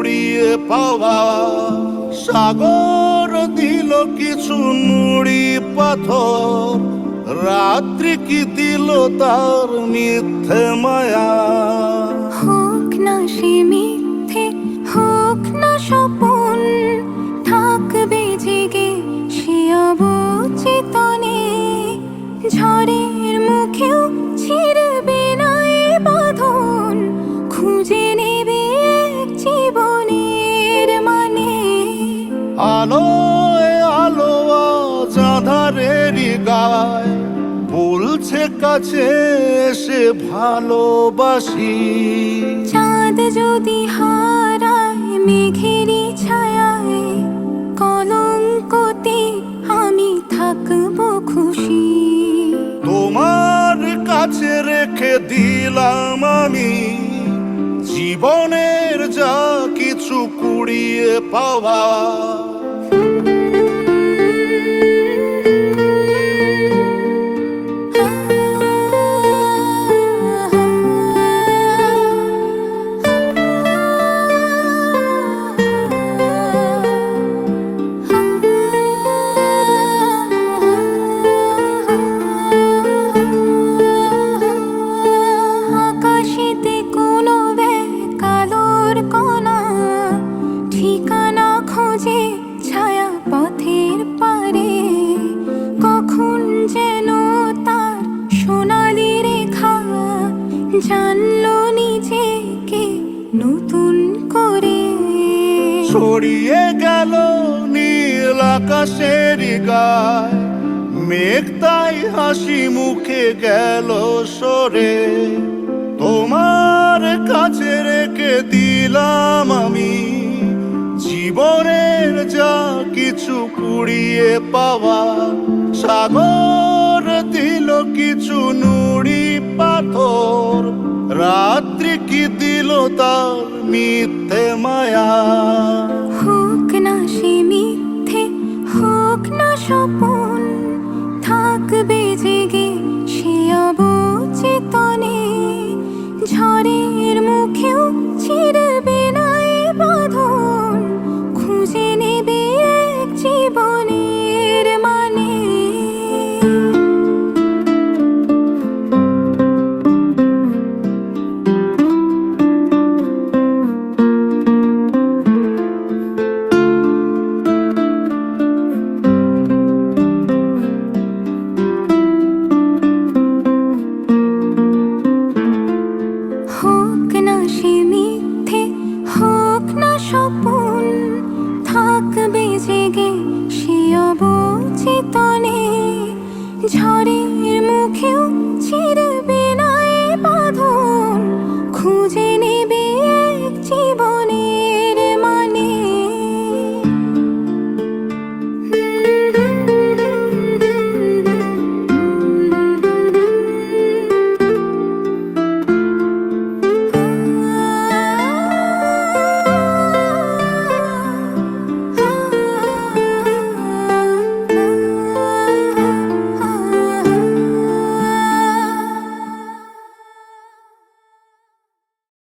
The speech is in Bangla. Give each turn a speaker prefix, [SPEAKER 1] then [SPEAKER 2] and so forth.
[SPEAKER 1] কুড়িয়ে পাওয়া। সাগর দিল কিছু নুড়ি পাথর, রাত্রি কি দিল তার মিথ্যে মায়া।
[SPEAKER 2] হোক না সে মিথ্যে, হোক না স্বপন, থাকবে জেগে সে অবচেতনে। ঝড়ের মুখেও ছিড়বে না এ বাঁধন, খুঁজে নেবে এক জীবনের মানে।
[SPEAKER 1] আলোয় আলো আজ আঁধারেরই গায়, বলছে কাছে এসে ভালোবাসি।
[SPEAKER 2] চাঁদ যদি হারায় মেঘেরই ছায়ায়, কলঙ্কতে আমি থাকবো খুশি।
[SPEAKER 1] তোমার কাছে রেখে দিলাম আমি জীবনের যা কিছু কুড়িয়ে পাওয়া।
[SPEAKER 2] আকাশেতে কোনো কালোর কণা, ঠিকানা খোঁজে ছায়া পথের পারে। কখন যেন তার সোনালি রেখা জানলো নিজেকে নতুন করে।
[SPEAKER 1] ছড়িয়ে গেল নীল আকাশের গায়, মেঘ তাই হাসি মুখে গেল সরে। তোমার কাছে রেখে দিলাম আমি জীবনের যা কিছু কুড়িয়ে পাওয়া। সাগর দিল কিছু নুড়ি পাথর, রাত্রি কি দিল তার মিথ্যে মায়া।
[SPEAKER 2] হোক না সে মিথ্যে, হোক না স্বপন, থাকবে জেগে সে অবচেতনে। ঝড়ের মুখেও ছিড়বে না এ বাঁধন, খুঁজে নেবে এক জীবনের মানে। হোক না সে মিথ্যে, হোক না স্বপন, থাকবে জেগে সে অবচেতনে। ঝড়ের মুখেও ছিড়বে